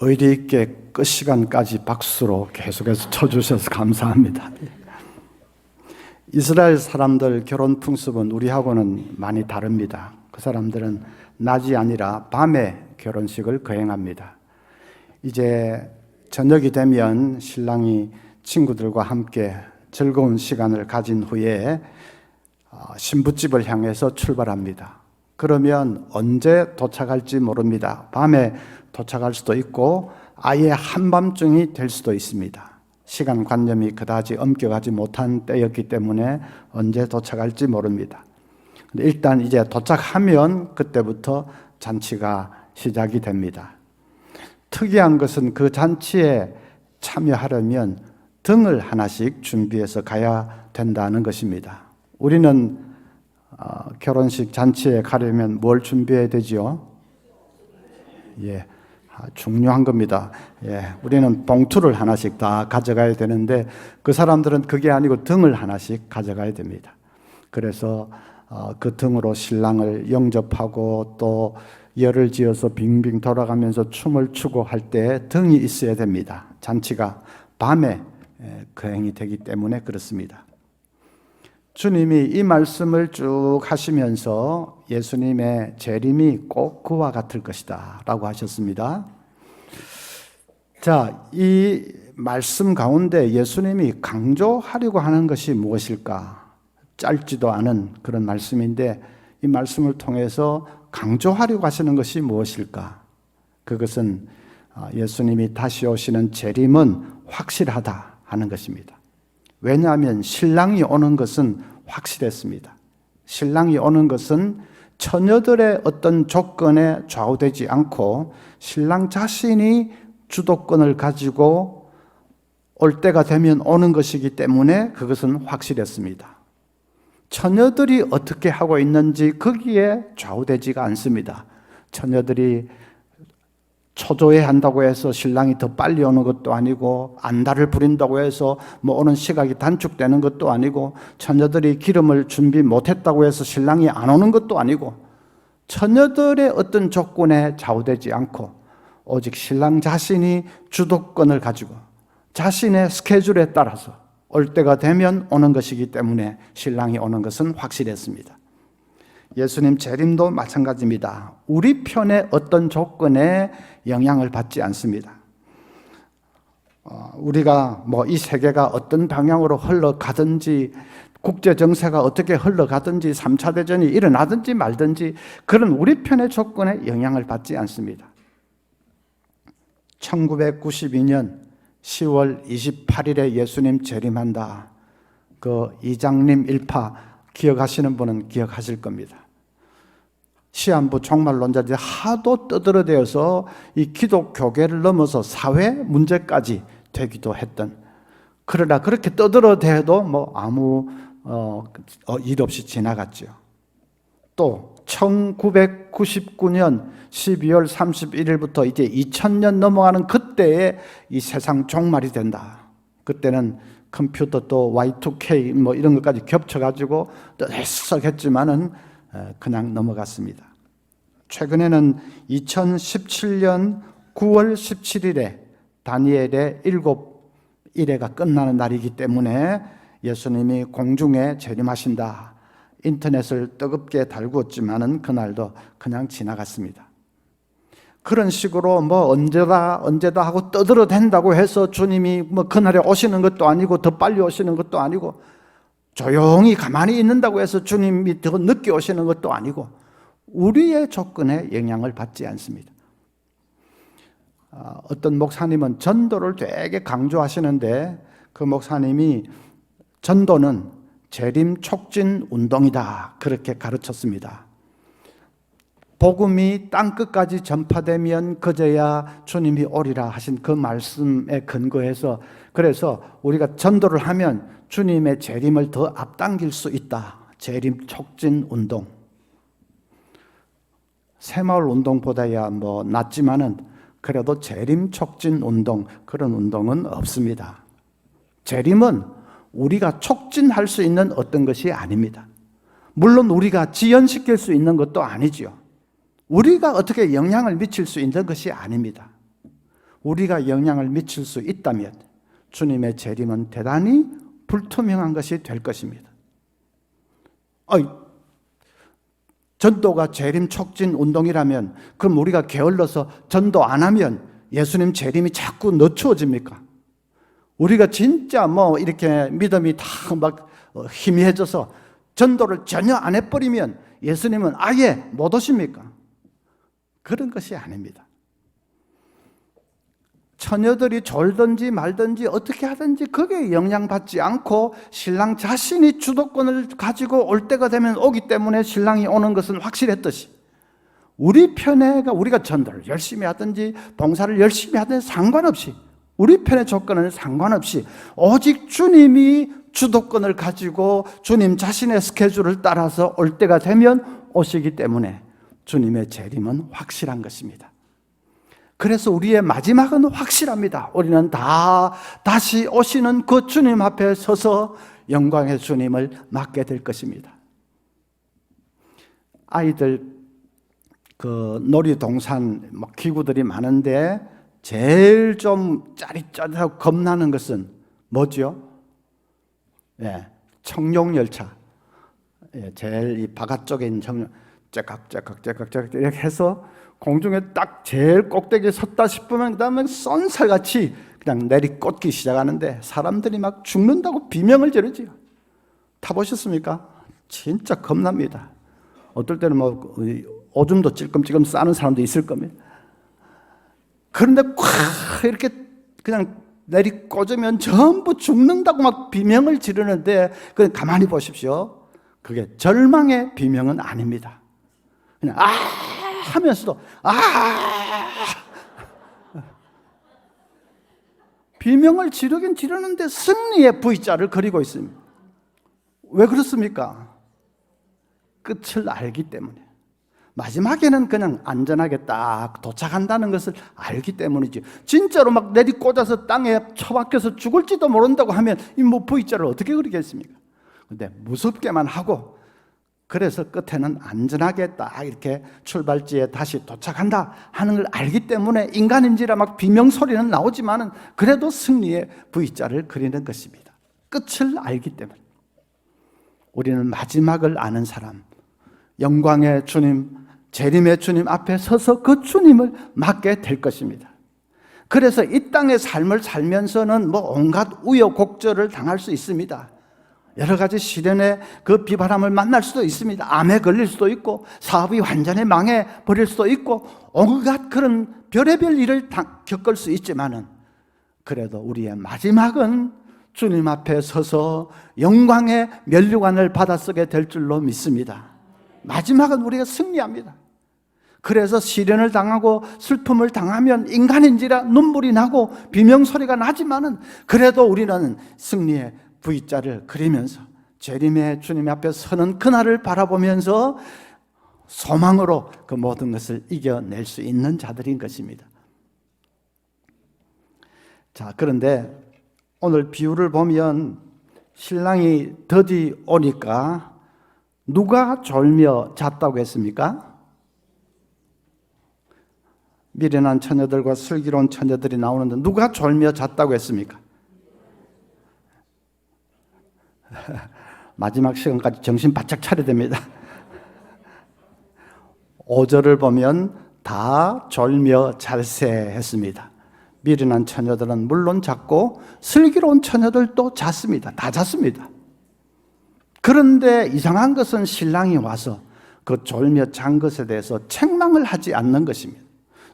의리 있게 끝 시간까지 박수로 계속해서 쳐주셔서 감사합니다. 이스라엘 사람들 결혼 풍습은 우리하고는 많이 다릅니다. 그 사람들은 낮이 아니라 밤에 결혼식을 거행합니다. 이제 저녁이 되면 신랑이 친구들과 함께 즐거운 시간을 가진 후에 신부집을 향해서 출발합니다. 그러면 언제 도착할지 모릅니다. 밤에 도착할 수도 있고 아예 한밤중이 될 수도 있습니다. 시간관념이 그다지 엄격하지 못한 때였기 때문에 언제 도착할지 모릅니다. 근데 일단 이제 도착하면 그때부터 잔치가 시작이 됩니다. 특이한 것은 그 잔치에 참여하려면 등을 하나씩 준비해서 가야 된다는 것입니다. 우리는 결혼식 잔치에 가려면 뭘 준비해야 되지요? 중요한 겁니다. 우리는 봉투를 하나씩 다 가져가야 되는데 그 사람들은 그게 아니고 등을 하나씩 가져가야 됩니다. 그래서 그 등으로 신랑을 영접하고 또 열을 지어서 빙빙 돌아가면서 춤을 추고 할 때 등이 있어야 됩니다. 잔치가 밤에 거행이 되기 때문에 그렇습니다. 주님이 이 말씀을 쭉 하시면서 예수님의 재림이 꼭 그와 같을 것이다 라고 하셨습니다. 자, 이 말씀 가운데 예수님이 강조하려고 하는 것이 무엇일까? 짧지도 않은 그런 말씀인데 이 말씀을 통해서 강조하려고 하시는 것이 무엇일까? 그것은 예수님이 다시 오시는 재림은 확실하다 하는 것입니다. 왜냐하면 신랑이 오는 것은 확실했습니다. 신랑이 오는 것은 처녀들의 어떤 조건에 좌우되지 않고 신랑 자신이 주도권을 가지고 올 때가 되면 오는 것이기 때문에 그것은 확실했습니다. 처녀들이 어떻게 하고 있는지 거기에 좌우되지가 않습니다. 처녀들이 초조해 한다고 해서 신랑이 더 빨리 오는 것도 아니고 안달을 부린다고 해서 오는 시각이 단축되는 것도 아니고 처녀들이 기름을 준비 못했다고 해서 신랑이 안 오는 것도 아니고 처녀들의 어떤 조건에 좌우되지 않고 오직 신랑 자신이 주도권을 가지고 자신의 스케줄에 따라서 올 때가 되면 오는 것이기 때문에 신랑이 오는 것은 확실했습니다. 예수님 재림도 마찬가지입니다. 우리 편의 어떤 조건에 영향을 받지 않습니다. 우리가 이 세계가 어떤 방향으로 흘러가든지 국제 정세가 어떻게 흘러가든지 3차 대전이 일어나든지 말든지 그런 우리 편의 조건에 영향을 받지 않습니다. 1992년 10월 28일에 예수님 재림한다. 그 이장님 일파 기억하시는 분은 기억하실 겁니다. 시한부 종말론자들이 하도 떠들어대어서 이 기독교계를 넘어서 사회 문제까지 되기도 했던, 그러나 그렇게 떠들어대도 아무 일 없이 지나갔죠. 또 1999년 12월 31일부터 이제 2000년 넘어가는 그때에 이 세상 종말이 된다. 그때는 컴퓨터 또 Y2K 이런 것까지 겹쳐가지고 또 해석했지만은 그냥 넘어갔습니다. 최근에는 2017년 9월 17일에 다니엘의 7일회가 끝나는 날이기 때문에 예수님이 공중에 재림하신다. 인터넷을 뜨겁게 달구었지만은 그날도 그냥 지나갔습니다. 그런 식으로 언제다 하고 떠들어댄다고 해서 주님이 그날에 오시는 것도 아니고 더 빨리 오시는 것도 아니고 조용히 가만히 있는다고 해서 주님이 더 늦게 오시는 것도 아니고 우리의 조건에 영향을 받지 않습니다. 어떤 목사님은 전도를 되게 강조하시는데 그 목사님이 전도는 재림 촉진 운동이다 그렇게 가르쳤습니다. 복음이 땅끝까지 전파되면 그제야 주님이 오리라 하신 그 말씀에 근거해서 그래서 우리가 전도를 하면 주님의 재림을 더 앞당길 수 있다. 재림 촉진 운동. 새마을 운동보다야 낫지만은 그래도 재림 촉진 운동 그런 운동은 없습니다. 재림은 우리가 촉진할 수 있는 어떤 것이 아닙니다. 물론 우리가 지연시킬 수 있는 것도 아니지요. 우리가 어떻게 영향을 미칠 수 있는 것이 아닙니다. 우리가 영향을 미칠 수 있다면 주님의 재림은 대단히 불투명한 것이 될 것입니다. 전도가 재림 촉진 운동이라면 그럼 우리가 게을러서 전도 안 하면 예수님 재림이 자꾸 늦추어집니까? 우리가 진짜 이렇게 믿음이 다 막 희미해져서 전도를 전혀 안 해버리면 예수님은 아예 못 오십니까? 그런 것이 아닙니다. 처녀들이 졸든지 말든지 어떻게 하든지 거기에 영향받지 않고 신랑 자신이 주도권을 가지고 올 때가 되면 오기 때문에 신랑이 오는 것은 확실했듯이 우리 편에가 우리가 전도를 열심히 하든지 봉사를 열심히 하든지 상관없이 우리 편의 조건은 상관없이 오직 주님이 주도권을 가지고 주님 자신의 스케줄을 따라서 올 때가 되면 오시기 때문에 주님의 재림은 확실한 것입니다. 그래서 우리의 마지막은 확실합니다. 우리는 다 다시 오시는 그 주님 앞에 서서 영광의 주님을 맞게 될 것입니다. 아이들 놀이동산 기구들이 많은데 제일 좀 짜릿짜릿하고 겁나는 것은 뭐죠? 청룡열차. 제일 이 바깥쪽에 있는 청룡 째깍째깍째깍째깍 이렇게 해서 공중에 딱 제일 꼭대기에 섰다 싶으면 그 다음에 쏜살같이 그냥 내리꽂기 시작하는데 사람들이 막 죽는다고 비명을 지르지요. 타보셨습니까? 진짜 겁납니다. 어떨 때는 오줌도 찔끔찔끔 싸는 사람도 있을 겁니다. 그런데 콱 이렇게 그냥 내리꽂으면 전부 죽는다고 막 비명을 지르는데 그냥 가만히 보십시오. 그게 절망의 비명은 아닙니다. 그냥 하면서도 비명을 지르긴 지르는데 승리의 V자를 그리고 있습니다. 왜 그렇습니까? 끝을 알기 때문에. 마지막에는 그냥 안전하게 딱 도착한다는 것을 알기 때문이지. 진짜로 막 내리꽂아서 땅에 처박혀서 죽을지도 모른다고 하면 이 V자를 어떻게 그리겠습니까? 근데 무섭게만 하고 그래서 끝에는 안전하게 딱 이렇게 출발지에 다시 도착한다 하는 걸 알기 때문에 인간인지라 막 비명소리는 나오지만은 그래도 승리의 V자를 그리는 것입니다. 끝을 알기 때문에. 우리는 마지막을 아는 사람, 영광의 주님, 재림의 주님 앞에 서서 그 주님을 맞게 될 것입니다. 그래서 이 땅의 삶을 살면서는 온갖 우여곡절을 당할 수 있습니다. 여러 가지 시련의 그 비바람을 만날 수도 있습니다. 암에 걸릴 수도 있고 사업이 완전히 망해버릴 수도 있고 온갖 그런 별의별 일을 겪을 수 있지만은 그래도 우리의 마지막은 주님 앞에 서서 영광의 면류관을 받아 쓰게 될 줄로 믿습니다. 마지막은 우리가 승리합니다. 그래서 시련을 당하고 슬픔을 당하면 인간인지라 눈물이 나고 비명소리가 나지만은 그래도 우리는 승리의 V자를 그리면서 재림의 주님 앞에 서는 그날을 바라보면서 소망으로 그 모든 것을 이겨낼 수 있는 자들인 것입니다. 자, 그런데 오늘 비유를 보면 신랑이 더디 오니까 누가 졸며 잤다고 했습니까? 미련한 처녀들과 슬기로운 처녀들이 나오는데 누가 졸며 잤다고 했습니까? 마지막 시간까지 정신 바짝 차려야 됩니다. 5절을 보면 다 졸며 잘세 했습니다. 미련한 처녀들은 물론 잤고 슬기로운 처녀들도 잤습니다. 다 잤습니다. 그런데 이상한 것은 신랑이 와서 그 졸며 잔 것에 대해서 책망을 하지 않는 것입니다.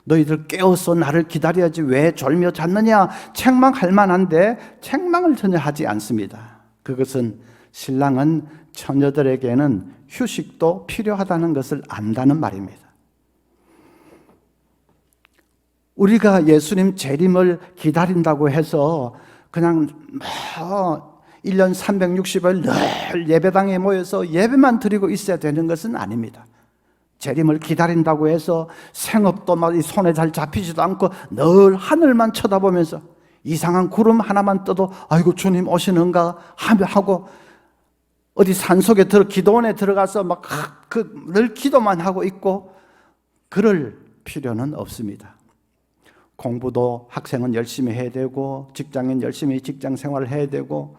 너희들 깨어서 나를 기다려야지 왜 졸며 잤느냐 책망할 만한데 책망을 전혀 하지 않습니다. 그것은 신랑은 처녀들에게는 휴식도 필요하다는 것을 안다는 말입니다. 우리가 예수님 재림을 기다린다고 해서 그냥 1년 360일 늘 예배당에 모여서 예배만 드리고 있어야 되는 것은 아닙니다. 재림을 기다린다고 해서 생업도 막 손에 잘 잡히지도 않고 늘 하늘만 쳐다보면서 이상한 구름 하나만 떠도 아이고 주님 오시는가 하고 어디 산속에 기도원에 들어가서 막 늘 기도만 하고 있고 그럴 필요는 없습니다. 공부도 학생은 열심히 해야 되고 직장인 열심히 직장 생활을 해야 되고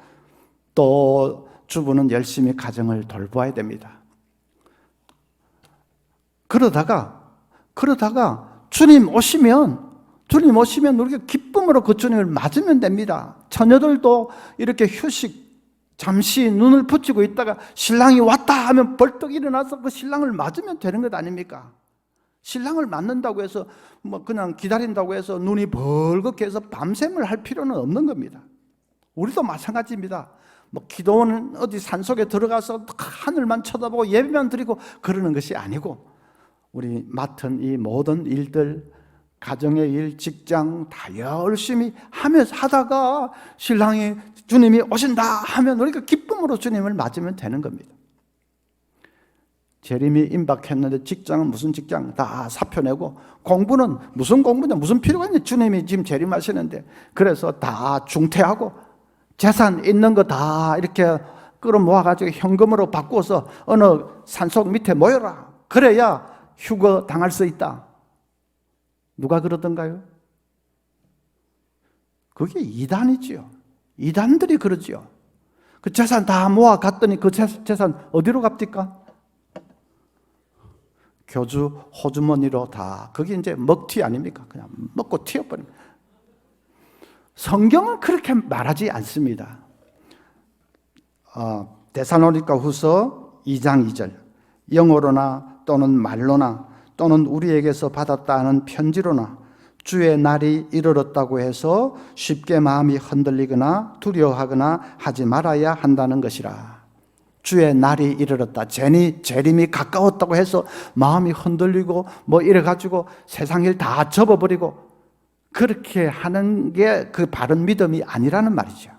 또 주부는 열심히 가정을 돌봐야 됩니다. 그러다가 주님 오시면 우리가 기쁨으로 그 주님을 맞으면 됩니다. 처녀들도 이렇게 휴식 잠시 눈을 붙이고 있다가 신랑이 왔다 하면 벌떡 일어나서 그 신랑을 맞으면 되는 것 아닙니까? 신랑을 맞는다고 해서 뭐 그냥 기다린다고 해서 눈이 벌겋게 밤샘을 할 필요는 없는 겁니다. 우리도 마찬가지입니다. 뭐 기도는 어디 산속에 들어가서 하늘만 쳐다보고 예배만 드리고 그러는 것이 아니고 우리 맡은 이 모든 일들, 가정의 일, 직장 다 열심히 하다가 신랑이 주님이 오신다 하면 우리가 기쁨으로 주님을 맞으면 되는 겁니다. 재림이 임박했는데 직장은 무슨 직장 다 사표 내고 공부는 무슨 공부냐 무슨 필요가 있냐 주님이 지금 재림하시는데 그래서 다 중퇴하고 재산 있는 거 다 이렇게 끌어모아가지고 현금으로 바꾸어서 어느 산속 밑에 모여라. 그래야 휴거 당할 수 있다. 누가 그러던가요? 그게 이단이지요. 이단들이 그러지요. 그 재산 다 모아갔더니 그 재산 어디로 갑니까? 교주 호주머니로 다. 그게 이제 먹튀 아닙니까? 그냥 먹고 튀어버립니다. 성경은 그렇게 말하지 않습니다. 데살로니가 후서 2장 2절 영어로나 또는 말로나 또는 우리에게서 받았다는 편지로나 주의 날이 이르렀다고 해서 쉽게 마음이 흔들리거나 두려워하거나 하지 말아야 한다는 것이라. 주의 날이 이르렀다. 재림이 가까웠다고 해서 마음이 흔들리고 뭐 이래가지고 세상 일 다 접어버리고 그렇게 하는 게 그 바른 믿음이 아니라는 말이죠.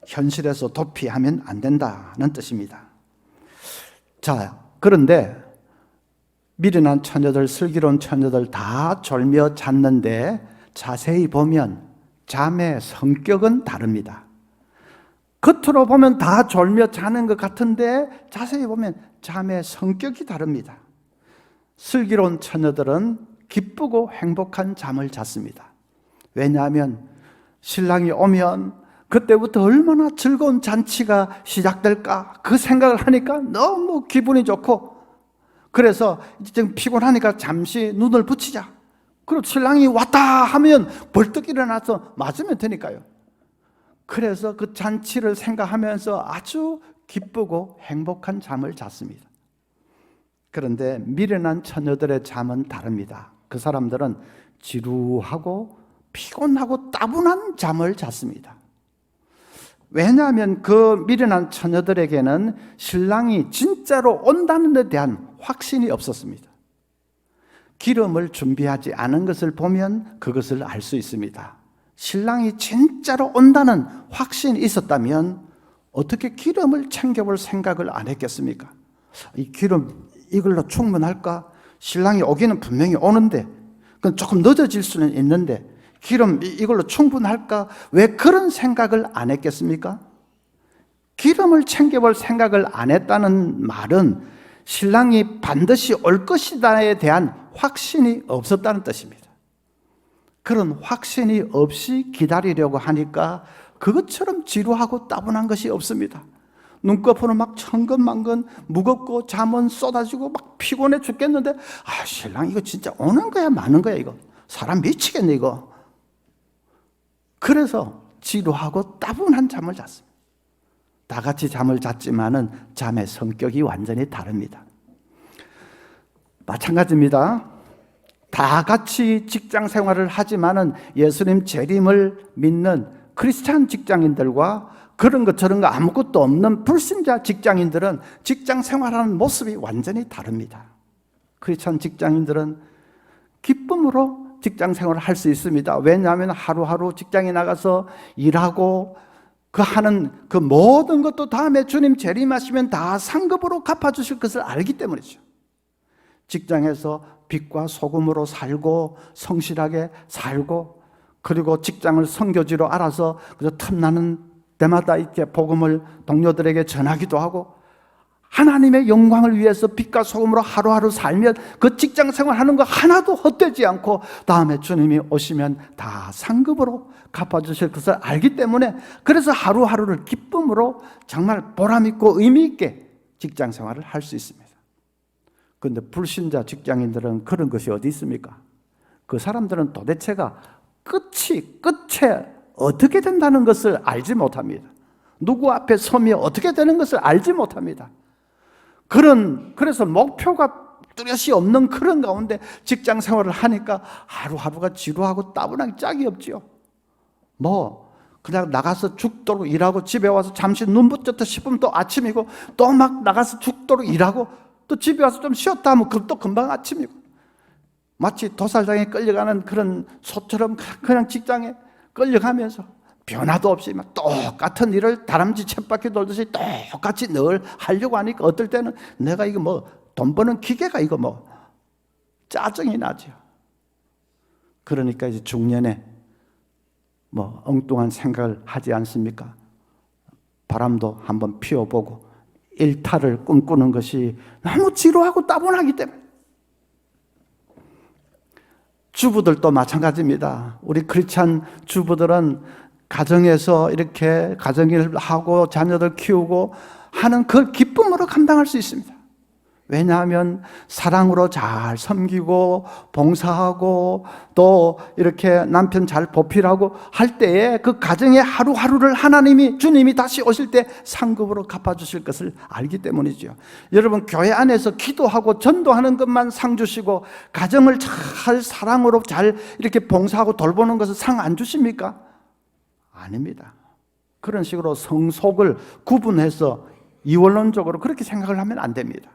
현실에서 도피하면 안 된다는 뜻입니다. 자, 그런데 미련한 처녀들, 슬기로운 처녀들 다 졸며 잤는데 자세히 보면 잠의 성격은 다릅니다. 겉으로 보면 다 졸며 자는 것 같은데 자세히 보면 잠의 성격이 다릅니다. 슬기로운 처녀들은 기쁘고 행복한 잠을 잤습니다. 왜냐하면 신랑이 오면 그때부터 얼마나 즐거운 잔치가 시작될까 그 생각을 하니까 너무 기분이 좋고 그래서 지금 피곤하니까 잠시 눈을 붙이자. 그리고 신랑이 왔다 하면 벌떡 일어나서 맞으면 되니까요. 그래서 그 잔치를 생각하면서 아주 기쁘고 행복한 잠을 잤습니다. 그런데 미련한 처녀들의 잠은 다릅니다. 그 사람들은 지루하고 피곤하고 따분한 잠을 잤습니다. 왜냐하면 그 미련한 처녀들에게는 신랑이 진짜로 온다는 데 대한 확신이 없었습니다. 기름을 준비하지 않은 것을 보면 그것을 알 수 있습니다. 신랑이 진짜로 온다는 확신이 있었다면 어떻게 기름을 챙겨볼 생각을 안 했겠습니까? 이 기름 이걸로 충분할까? 신랑이 오기는 분명히 오는데 그건 조금 늦어질 수는 있는데 기름 이걸로 충분할까? 왜 그런 생각을 안 했겠습니까? 기름을 챙겨볼 생각을 안 했다는 말은 신랑이 반드시 올 것이다에 대한 확신이 없었다는 뜻입니다. 그런 확신이 없이 기다리려고 하니까 그것처럼 지루하고 따분한 것이 없습니다. 눈꺼풀은 막 천근만근 무겁고 잠은 쏟아지고 막 피곤해 죽겠는데 신랑 이거 진짜 오는 거야 마는 거야 이거 사람 미치겠네 이거. 그래서 지루하고 따분한 잠을 잤습니다. 다 같이 잠을 잤지만은 잠의 성격이 완전히 다릅니다. 마찬가지입니다. 다 같이 직장 생활을 하지만은 예수님 재림을 믿는 크리스찬 직장인들과 그런 것 저런 거 아무것도 없는 불신자 직장인들은 직장 생활하는 모습이 완전히 다릅니다. 크리스찬 직장인들은 기쁨으로 직장 생활을 할 수 있습니다. 왜냐하면 하루하루 직장에 나가서 일하고 그 하는 그 모든 것도 다음에 주님 재림하시면 다 상급으로 갚아주실 것을 알기 때문이죠. 직장에서 빛과 소금으로 살고 성실하게 살고 그리고 직장을 선교지로 알아서 그저 틈나는 때마다 이렇게 복음을 동료들에게 전하기도 하고 하나님의 영광을 위해서 빛과 소금으로 하루하루 살면 그 직장 생활하는 거 하나도 헛되지 않고 다음에 주님이 오시면 다 상급으로 갚아주실 것을 알기 때문에, 그래서 하루하루를 기쁨으로 정말 보람있고 의미있게 직장 생활을 할 수 있습니다. 그런데 불신자 직장인들은 그런 것이 어디 있습니까? 그 사람들은 도대체가 끝에 어떻게 된다는 것을 알지 못합니다. 누구 앞에 서면 어떻게 되는 것을 알지 못합니다. 그래서 목표가 뚜렷이 없는 그런 가운데 직장 생활을 하니까 하루하루가 지루하고 따분하기 짝이 없지요. 그냥 나가서 죽도록 일하고 집에 와서 잠시 눈 붙였다 싶으면 또 아침이고, 또 막 나가서 죽도록 일하고 또 집에 와서 좀 쉬었다 하면 또 금방 아침이고, 마치 도살장에 끌려가는 그런 소처럼 그냥 직장에 끌려가면서 변화도 없이 막 똑같은 일을 다람쥐 쳇바퀴 돌듯이 똑같이 늘 하려고 하니까 어떨 때는 내가 이거 돈 버는 기계가 이거 짜증이 나죠. 그러니까 이제 중년에 엉뚱한 생각을 하지 않습니까? 바람도 한번 피워보고 일탈을 꿈꾸는 것이 너무 지루하고 따분하기 때문에. 주부들도 마찬가지입니다. 우리 크리스찬 주부들은 가정에서 이렇게 가정일을 하고 자녀들 키우고 하는 그 기쁨으로 감당할 수 있습니다. 왜냐하면 사랑으로 잘 섬기고 봉사하고 또 이렇게 남편 잘 보필하고 할 때에 그 가정의 하루하루를 주님이 다시 오실 때 상급으로 갚아주실 것을 알기 때문이죠. 여러분, 교회 안에서 기도하고 전도하는 것만 상 주시고 가정을 잘 사랑으로 잘 이렇게 봉사하고 돌보는 것을 상 안 주십니까? 아닙니다. 그런 식으로 성속을 구분해서 이원론적으로 그렇게 생각을 하면 안 됩니다.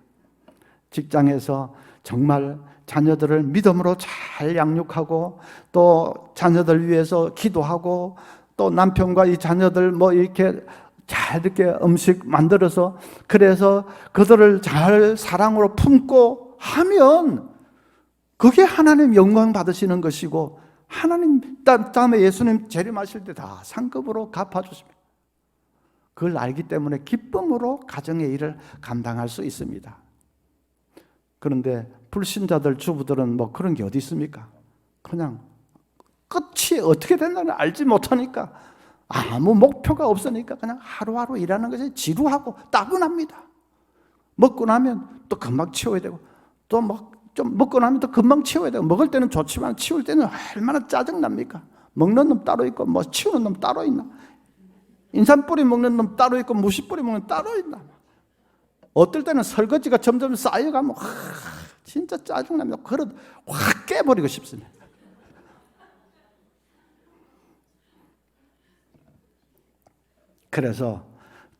직장에서 정말 자녀들을 믿음으로 잘 양육하고 또 자녀들 위해서 기도하고 또 남편과 이 자녀들 이렇게 잘 이렇게 음식 만들어서 그래서 그들을 잘 사랑으로 품고 하면 그게 하나님 영광 받으시는 것이고, 하나님 다음에 예수님 재림하실 때 다 상급으로 갚아주십니다. 그걸 알기 때문에 기쁨으로 가정의 일을 감당할 수 있습니다. 그런데 불신자들 주부들은 그런 게 어디 있습니까? 그냥 끝이 어떻게 된다는 알지 못하니까, 아무 목표가 없으니까 그냥 하루하루 일하는 것이 지루하고 따분합니다. 먹고 나면 또 금방 치워야 되고, 또 좀 먹고 나면 또 금방 치워야 되고, 먹을 때는 좋지만 치울 때는 얼마나 짜증납니까? 먹는 놈 따로 있고 치우는 놈 따로 있나? 인삼뿌리 먹는 놈 따로 있고 무시뿌리 먹는 놈 따로 있나? 어떨 때는 설거지가 점점 쌓여가면 진짜 짜증납니다. 그릇 확 깨버리고 싶습니다. 그래서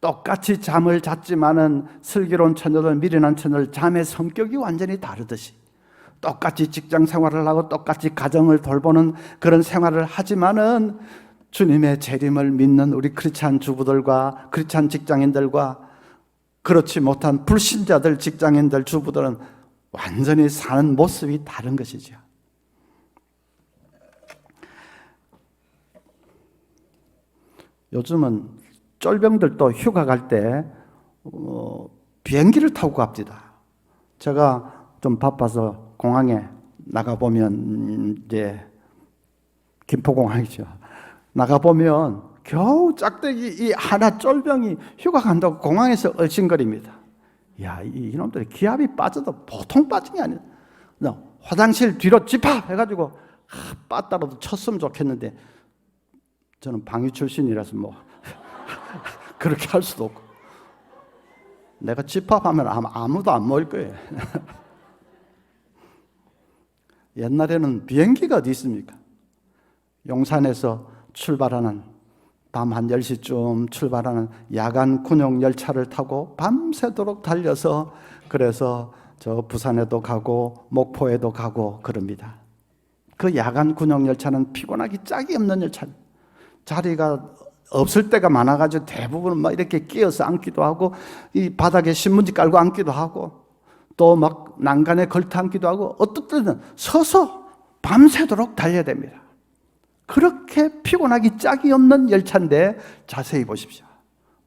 똑같이 잠을 잤지만은 슬기로운 처녀들, 미련한 처녀들 잠의 성격이 완전히 다르듯이 똑같이 직장 생활을 하고 똑같이 가정을 돌보는 그런 생활을 하지만은 주님의 재림을 믿는 우리 크리스찬 주부들과 크리스찬 직장인들과 그렇지 못한 불신자들, 직장인들, 주부들은 완전히 사는 모습이 다른 것이죠. 요즘은 쫄병들도 휴가 갈 때 비행기를 타고 갑니다. 제가 좀 바빠서 공항에 나가보면, 이제 김포공항이죠. 나가보면 겨우 짝대기 이 하나 쫄병이 휴가 간다고 공항에서 얼씬거립니다. 이놈들이 기압이 빠져도 보통 빠진 게 아니에요. 화장실 뒤로 집합 해가지고 빠따라도 쳤으면 좋겠는데, 저는 방위 출신이라서 그렇게 할 수도 없고, 내가 집합하면 아무도 안 모일 거예요. 옛날에는 비행기가 어디 있습니까? 용산에서 출발하는 밤 한 10시쯤 출발하는 야간 군용 열차를 타고 밤새도록 달려서, 그래서 저 부산에도 가고 목포에도 가고 그럽니다. 그 야간 군용 열차는 피곤하기 짝이 없는 열차입니다. 자리가 없을 때가 많아가지고 대부분 이렇게 끼어서 앉기도 하고, 이 바닥에 신문지 깔고 앉기도 하고, 또 난간에 걸터 앉기도 하고, 어떨 때는 서서 밤새도록 달려야 됩니다. 그렇게 피곤하기 짝이 없는 열차인데 자세히 보십시오.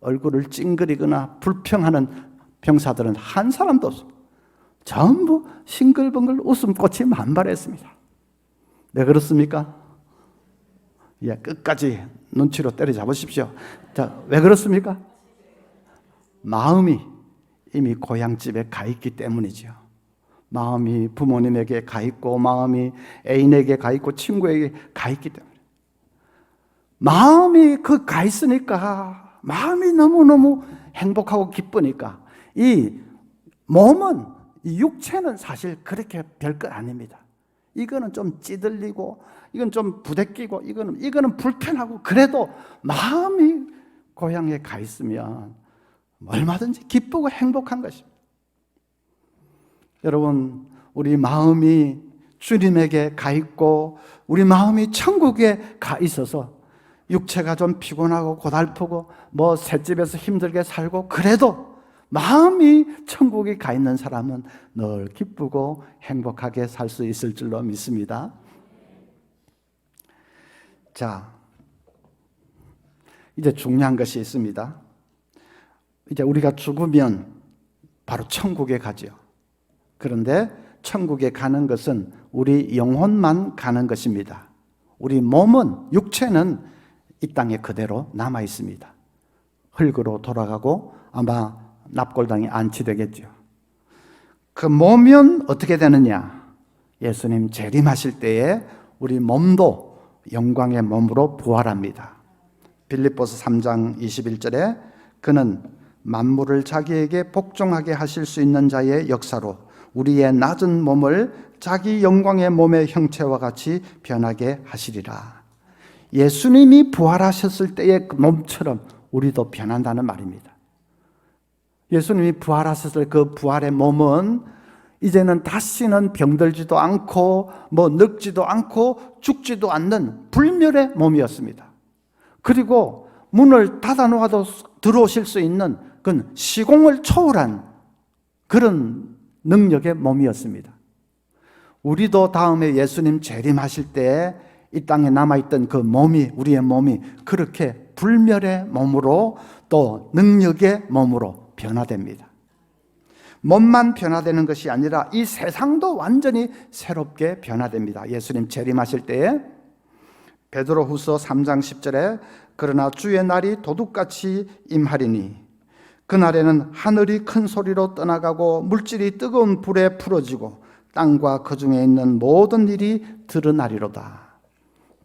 얼굴을 찡그리거나 불평하는 병사들은 한 사람도 없습니다. 전부 싱글벙글 웃음꽃이 만발했습니다. 왜 그렇습니까? 예, 끝까지 눈치로 때려잡으십시오. 자, 왜 그렇습니까? 마음이 이미 고향집에 가 있기 때문이죠. 마음이 부모님에게 가 있고, 마음이 애인에게 가 있고, 친구에게 가 있기 때문에. 마음이 가 있으니까, 마음이 너무너무 행복하고 기쁘니까, 이 몸은, 이 육체는 사실 그렇게 별것 아닙니다. 이거는 좀 찌들리고, 이건 좀 부대끼고, 이거는 불편하고, 그래도 마음이 고향에 가 있으면 얼마든지 기쁘고 행복한 것입니다. 여러분, 우리 마음이 주님에게 가 있고, 우리 마음이 천국에 가 있어서 육체가 좀 피곤하고 고달프고, 셋집에서 힘들게 살고, 그래도 마음이 천국에 가 있는 사람은 늘 기쁘고 행복하게 살 수 있을 줄로 믿습니다. 자, 이제 중요한 것이 있습니다. 이제 우리가 죽으면 바로 천국에 가죠. 그런데 천국에 가는 것은 우리 영혼만 가는 것입니다. 우리 몸은, 육체는 이 땅에 그대로 남아 있습니다. 흙으로 돌아가고 아마 납골당에 안치되겠죠. 그 몸은 어떻게 되느냐? 예수님 재림하실 때에 우리 몸도 영광의 몸으로 부활합니다. 빌립보서 3장 21절에 그는 만물을 자기에게 복종하게 하실 수 있는 자의 역사로 우리의 낮은 몸을 자기 영광의 몸의 형체와 같이 변하게 하시리라. 예수님이 부활하셨을 때의 그 몸처럼 우리도 변한다는 말입니다. 예수님이 부활하셨을 그 부활의 몸은 이제는 다시는 병들지도 않고 늙지도 않고 죽지도 않는 불멸의 몸이었습니다. 그리고 문을 닫아놓아도 들어오실 수 있는 그건 시공을 초월한 그런 능력의 몸이었습니다. 우리도 다음에 예수님 재림하실 때 이 땅에 남아있던 그 몸이, 우리의 몸이 그렇게 불멸의 몸으로 또 능력의 몸으로 변화됩니다. 몸만 변화되는 것이 아니라 이 세상도 완전히 새롭게 변화됩니다. 예수님 재림하실 때에 베드로후서 3장 10절에 그러나 주의 날이 도둑같이 임하리니 그날에는 하늘이 큰 소리로 떠나가고 물질이 뜨거운 불에 풀어지고 땅과 그 중에 있는 모든 일이 드러나리로다.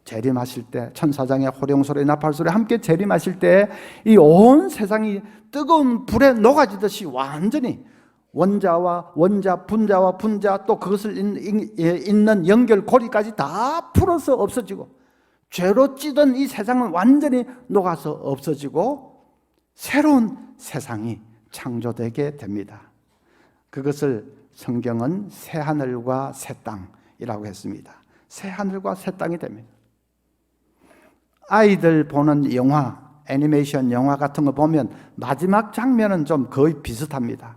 재림하실 때 천사장의 호령소리 나팔소리 함께 재림하실 때 이 온 세상이 뜨거운 불에 녹아지듯이 완전히 원자와 원자, 분자와 분자 또 그것을 잇는 연결고리까지 다 풀어서 없어지고 죄로 찌든 이 세상은 완전히 녹아서 없어지고 새로운 세상이 창조되게 됩니다. 그것을 성경은 새하늘과 새 땅이라고 했습니다. 새하늘과 새 땅이 됩니다. 아이들 보는 영화, 애니메이션 영화 같은 거 보면 마지막 장면은 좀 거의 비슷합니다.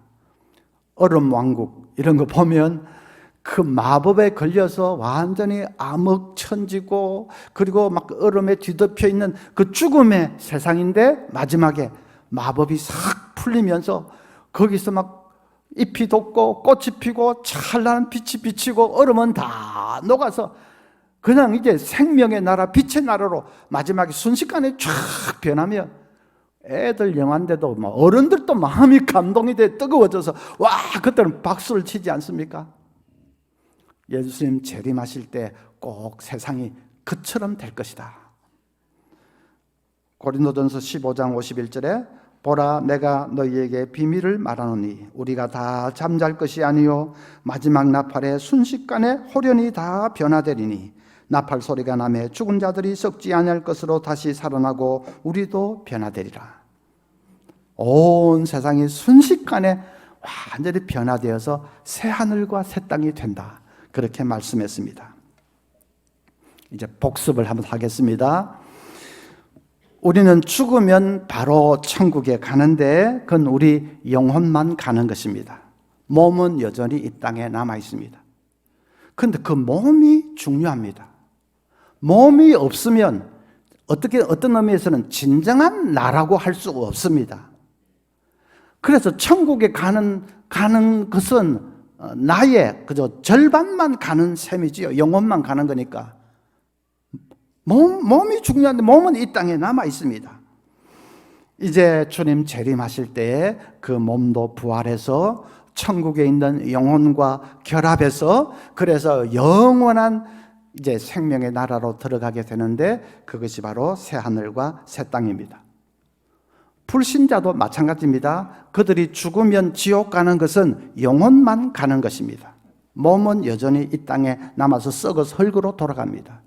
얼음 왕국 이런 거 보면 그 마법에 걸려서 완전히 암흑천지고 그리고 막 얼음에 뒤덮여 있는 그 죽음의 세상인데 마지막에 마법이 싹 풀리면서 거기서 막 잎이 돋고 꽃이 피고 찬란한 빛이 비치고 얼음은 다 녹아서 그냥 이제 생명의 나라, 빛의 나라로 마지막에 순식간에 쫙 변하며 애들 영화인데도 어른들도 마음이 감동이 돼 뜨거워져서 와 그때는 박수를 치지 않습니까? 예수님 재림하실 때 꼭 세상이 그처럼 될 것이다. 고린도전서 15장 51절에 보라 내가 너희에게 비밀을 말하노니 우리가 다 잠잘 것이 아니요 마지막 나팔에 순식간에 호련히 다 변화되리니 나팔 소리가 나매 죽은 자들이 썩지 아니할 것으로 다시 살아나고 우리도 변화되리라. 온 세상이 순식간에 완전히 변화되어서 새 하늘과 새 땅이 된다. 그렇게 말씀했습니다. 이제 복습을 한번 하겠습니다. 우리는 죽으면 바로 천국에 가는데 그건 우리 영혼만 가는 것입니다. 몸은 여전히 이 땅에 남아 있습니다. 그런데 그 몸이 중요합니다. 몸이 없으면 어떤 의미에서는 진정한 나라고 할 수 없습니다. 그래서 천국에 가는 것은 나의 그저 절반만 가는 셈이지요. 영혼만 가는 거니까. 몸이 중요한데 몸은 이 땅에 남아 있습니다. 이제 주님 재림하실 때에 그 몸도 부활해서 천국에 있는 영혼과 결합해서 그래서 영원한 이제 생명의 나라로 들어가게 되는데 그것이 바로 새 하늘과 새 땅입니다. 불신자도 마찬가지입니다. 그들이 죽으면 지옥 가는 것은 영혼만 가는 것입니다. 몸은 여전히 이 땅에 남아서 썩어서 흙으로 돌아갑니다.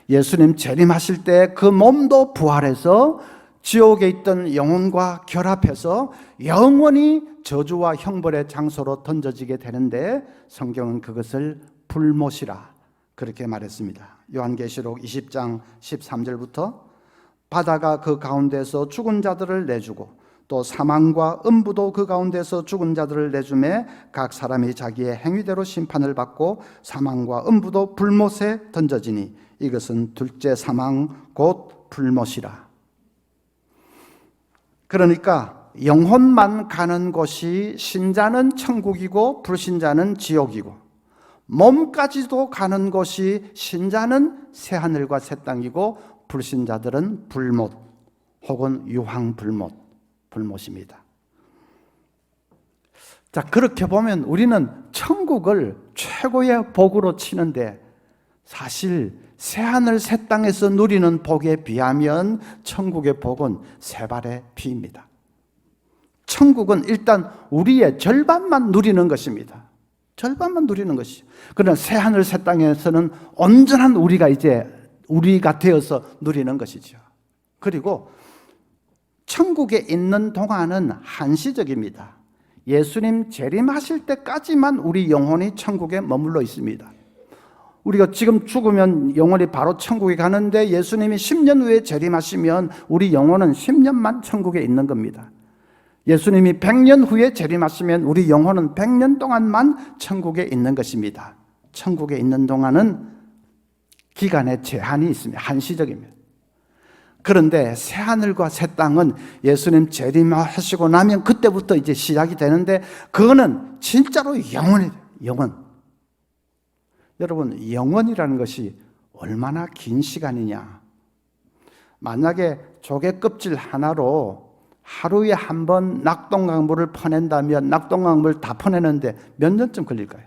예수님 재림하실 때 그 몸도 부활해서 지옥에 있던 영혼과 결합해서 영원히 저주와 형벌의 장소로 던져지게 되는데 성경은 그것을 불못이라 그렇게 말했습니다. 요한계시록 20장 13절부터 바다가 그 가운데서 죽은 자들을 내주고 또 사망과 음부도 그 가운데서 죽은 자들을 내주매 각 사람이 자기의 행위대로 심판을 받고 사망과 음부도 불못에 던져지니 이것은 둘째 사망 곧 불못이라. 그러니까 영혼만 가는 곳이 신자는 천국이고 불신자는 지옥이고 몸까지도 가는 곳이 신자는 새하늘과 새 땅이고 불신자들은 불못 혹은 유황불못입니다. 자, 그렇게 보면 우리는 천국을 최고의 복으로 치는데 사실 새하늘 새 땅에서 누리는 복에 비하면 천국의 복은 세 발의 피입니다. 천국은 일단 우리의 절반만 누리는 것입니다. 절반만 누리는 것이죠. 그러나 새하늘 새 땅에서는 온전한 우리가 되어서 누리는 것이죠. 그리고 천국에 있는 동안은 한시적입니다. 예수님 재림하실 때까지만 우리 영혼이 천국에 머물러 있습니다. 우리가 지금 죽으면 영혼이 바로 천국에 가는데 예수님이 10년 후에 재림하시면 우리 영혼은 10년만 천국에 있는 겁니다. 예수님이 100년 후에 재림하시면 우리 영혼은 100년 동안만 천국에 있는 것입니다. 천국에 있는 동안은 기간에 제한이 있습니다. 한시적입니다. 그런데 새하늘과 새 땅은 예수님 재림하시고 나면 그때부터 이제 시작이 되는데 그거는 진짜로 영원이에요. 영원. 여러분, 영원이라는 것이 얼마나 긴 시간이냐. 만약에 조개 껍질 하나로 하루에 한 번 낙동강물을 퍼낸다면 낙동강물 다 퍼내는데 몇 년쯤 걸릴까요?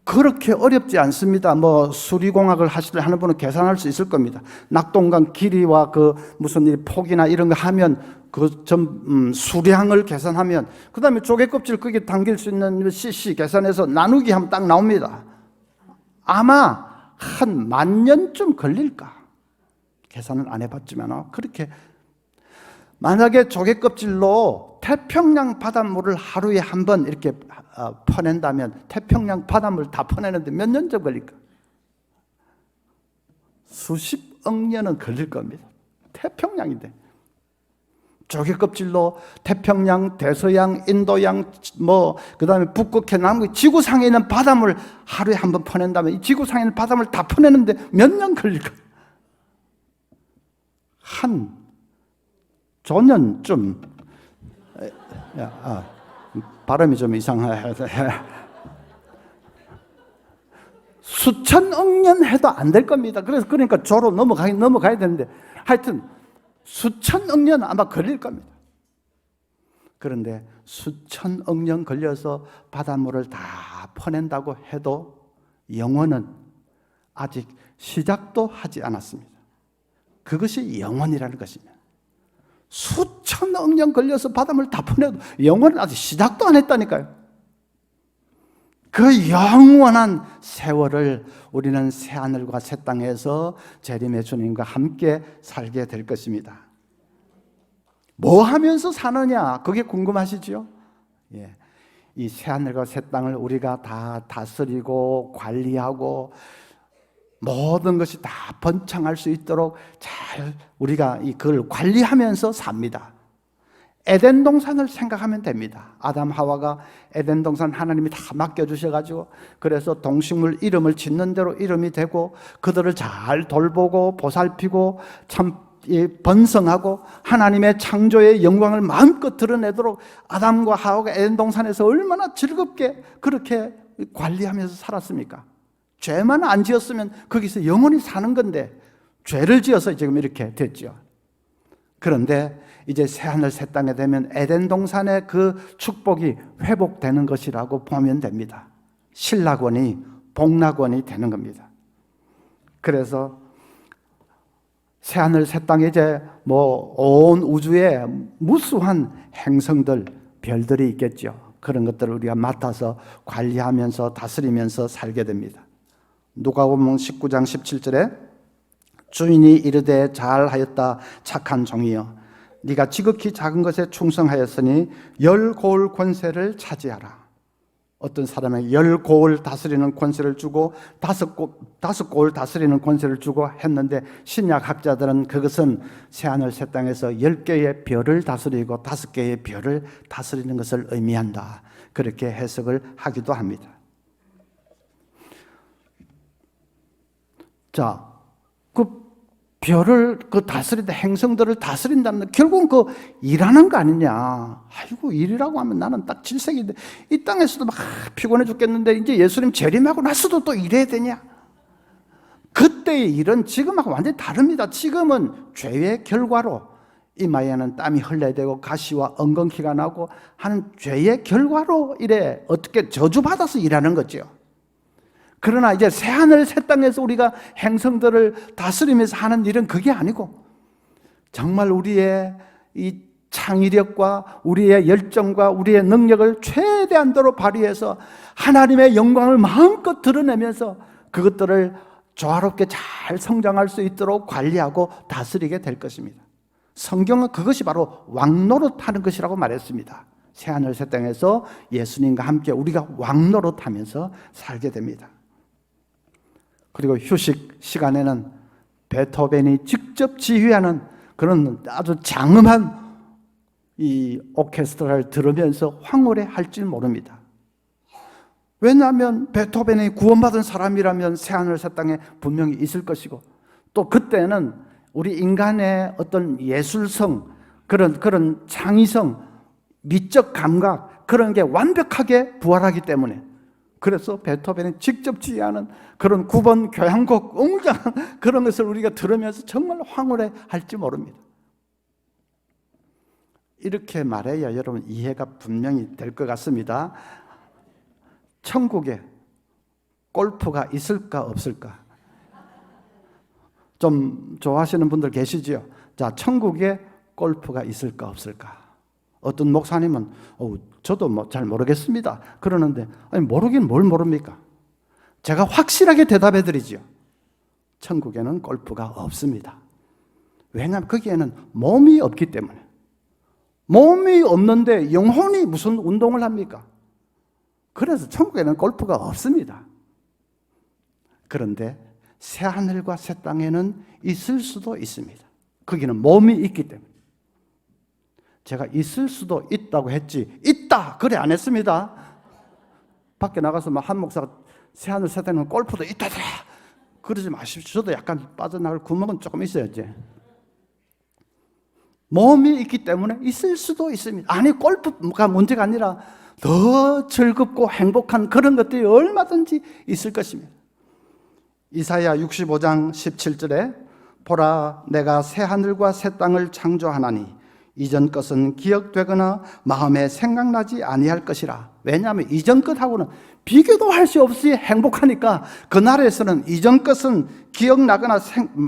그렇게 어렵지 않습니다. 수리공학을 하는 분은 계산할 수 있을 겁니다. 낙동강 길이와 무슨 폭이나 이런 거 하면 수량을 계산하면 그 다음에 조개 껍질 거기에 당길 수 있는 cc 계산해서 나누기 하면 딱 나옵니다. 아마 한 10,000년쯤 걸릴까? 계산은 안 해봤지만 그렇게 만약에 조개 껍질로 태평양 바닷물을 하루에 한 번 이렇게 퍼낸다면 태평양 바닷물 다 퍼내는데 몇 년쯤 걸릴까? 수십억 년은 걸릴 겁니다. 태평양인데 조개 껍질로 태평양, 대서양, 인도양, 그 다음에 북극해, 남극, 지구상에 있는 바닷물 하루에 한 번 퍼낸다면 이 지구상에 있는 바닷물 다 퍼내는데 몇 년 걸릴까? 한 조년쯤. 발음이 좀 이상해. 수천억 년 해도 안 될 겁니다. 그러니까 조로 넘어가야 되는데 하여튼 수천억 년 아마 걸릴 겁니다. 그런데 수천억 년 걸려서 바닷물을 다 퍼낸다고 해도 영원은 아직 시작도 하지 않았습니다. 그것이 영원이라는 것입니다. 수천억 년 걸려서 바닷물 다 퍼내도 영원은 아직 시작도 안 했다니까요. 그 영원한 세월을 우리는 새하늘과 새 땅에서 재림의 주님과 함께 살게 될 것입니다. 뭐 하면서 사느냐? 그게 궁금하시죠? 예. 이 새하늘과 새 땅을 우리가 다 다스리고 관리하고 모든 것이 다 번창할 수 있도록 잘 우리가 그걸 관리하면서 삽니다. 에덴 동산을 생각하면 됩니다. 아담 하와가 에덴 동산 하나님이 다 맡겨주셔가지고 그래서 동식물 이름을 짓는 대로 이름이 되고 그들을 잘 돌보고 보살피고 참 번성하고 하나님의 창조의 영광을 마음껏 드러내도록 아담과 하와가 에덴 동산에서 얼마나 즐겁게 그렇게 관리하면서 살았습니까? 죄만 안 지었으면 거기서 영원히 사는 건데 죄를 지어서 지금 이렇게 됐죠. 그런데 이제 새하늘 새 땅에 되면 에덴 동산의 그 축복이 회복되는 것이라고 보면 됩니다. 신락원이 복락원이 되는 겁니다. 그래서 새하늘 새 땅에 이제 온 우주에 무수한 행성들, 별들이 있겠죠. 그런 것들을 우리가 맡아서 관리하면서 다스리면서 살게 됩니다. 누가복음 19장 17절에 주인이 이르되 잘하였다 착한 종이여 네가 지극히 작은 것에 충성하였으니 10고을 권세를 차지하라. 어떤 사람에게 10고을 다스리는 권세를 주고 5고을 다스리는 권세를 주고 했는데 신약 학자들은 그것은 새하늘 새 땅에서 10개의 별을 다스리고 5개의 별을 다스리는 것을 의미한다. 그렇게 해석을 하기도 합니다. 자, 그 별을 다스린다, 행성들을 다스린다는 결국은 일하는 거 아니냐. 아이고, 일이라고 하면 나는 딱 질색인데 이 땅에서도 막 피곤해 죽겠는데 이제 예수님 재림하고 나서도 또 일해야 되냐. 그때의 일은 지금하고 완전히 다릅니다. 지금은 죄의 결과로 이마에는 땀이 흘러야 되고 가시와 엉겅퀴가 나고 하는 죄의 결과로 이래 어떻게 저주받아서 일하는 거죠. 그러나 이제 새하늘 새 땅에서 우리가 행성들을 다스리면서 하는 일은 그게 아니고 정말 우리의 이 창의력과 우리의 열정과 우리의 능력을 최대한도로 발휘해서 하나님의 영광을 마음껏 드러내면서 그것들을 조화롭게 잘 성장할 수 있도록 관리하고 다스리게 될 것입니다. 성경은 그것이 바로 왕노릇하는 것이라고 말했습니다. 새하늘 새 땅에서 예수님과 함께 우리가 왕노릇하면서 살게 됩니다. 그리고 휴식 시간에는 베토벤이 직접 지휘하는 그런 아주 장엄한 이 오케스트라를 들으면서 황홀해할 줄 모릅니다. 왜냐하면 베토벤이 구원받은 사람이라면 새하늘 새 땅에 분명히 있을 것이고 또 그때는 우리 인간의 어떤 예술성, 그런 창의성, 미적 감각 그런 게 완벽하게 부활하기 때문에 그래서 베토벤이 직접 지휘하는 그런 9번 교향곡 웅장한 그런 것을 우리가 들으면서 정말 황홀해 할지 모릅니다. 이렇게 말해야 여러분 이해가 분명히 될 것 같습니다. 천국에 골프가 있을까 없을까? 좀 좋아하시는 분들 계시지요? 자, 천국에 골프가 있을까 없을까? 어떤 목사님은 저도 잘 모르겠습니다 그러는데 아니 모르긴 뭘 모릅니까? 제가 확실하게 대답해 드리죠. 천국에는 골프가 없습니다. 왜냐하면 거기에는 몸이 없기 때문에. 몸이 없는데 영혼이 무슨 운동을 합니까? 그래서 천국에는 골프가 없습니다. 그런데 새하늘과 새 땅에는 있을 수도 있습니다. 거기는 몸이 있기 때문에. 제가 있을 수도 있다고 했지 있다 그래 안 했습니다. 밖에 나가서 한 목사가 새하늘 새 땅에는 골프도 있다더라 그러지 마십시오. 저도 약간 빠져나갈 구멍은 조금 있어야지. 몸이 있기 때문에 있을 수도 있습니다. 아니 골프가 문제가 아니라 더 즐겁고 행복한 그런 것들이 얼마든지 있을 것입니다. 이사야 65장 17절에 보라 내가 새하늘과 새 땅을 창조하나니 이전 것은 기억되거나 마음에 생각나지 아니할 것이라. 왜냐하면 이전 것하고는 비교도 할 수 없이 행복하니까 그 나라에서는 이전 것은 기억나거나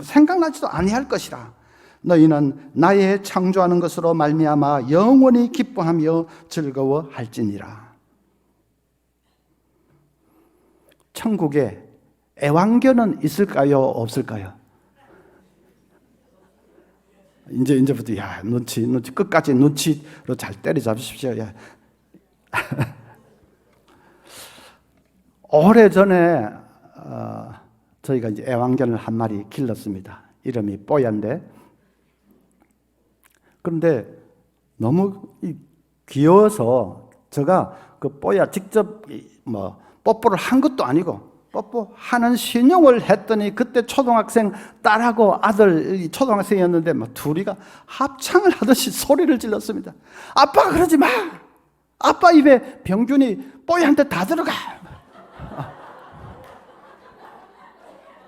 생각나지도 아니할 것이라. 너희는 나의 창조하는 것으로 말미암아 영원히 기뻐하며 즐거워할지니라. 천국에 애완견은 있을까요? 없을까요? 이제부터 눈치 끝까지 눈치로 잘 때려잡으십시오. 오래전에 저희가 이제 애완견을 한 마리 길렀습니다. 이름이 뽀얀데 그런데 너무 귀여워서 제가 그 뽀야 직접 뽀뽀를 한 것도 아니고 뽀뽀하는 신용을 했더니 그때 초등학생 딸하고 아들 초등학생이었는데 막 둘이가 합창을 하듯이 소리를 질렀습니다. 아빠가 그러지 마. 아빠 입에 병균이 뽀이한테 다 들어가.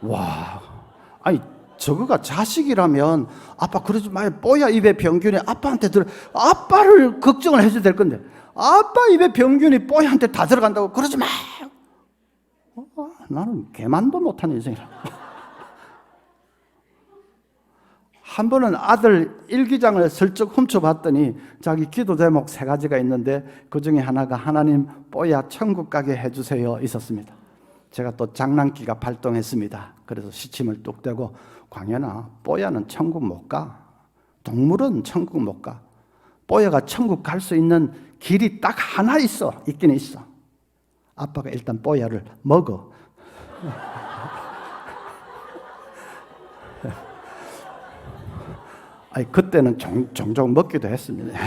와, 아니 저거가 자식이라면 아빠 그러지 마요. 뽀야 입에 병균이 아빠한테 들어. 아빠를 걱정을 해줘야 될 건데 아빠 입에 병균이 뽀이한테 다 들어간다고 그러지 마. 나는 개만도 못한 인생이라. 한 번은 아들 일기장을 슬쩍 훔쳐봤더니 자기 기도 제목 3가지가 있는데 그 중에 하나가 하나님 뽀야 천국 가게 해주세요 있었습니다. 제가 또 장난기가 발동했습니다. 그래서 시침을 뚝 떼고 광현아, 뽀야는 천국 못 가. 동물은 천국 못 가. 뽀야가 천국 갈 수 있는 길이 딱 하나 있긴 있어. 아빠가 일단 뽀야를 먹어. 아니, 그때는 종종 먹기도 했습니다.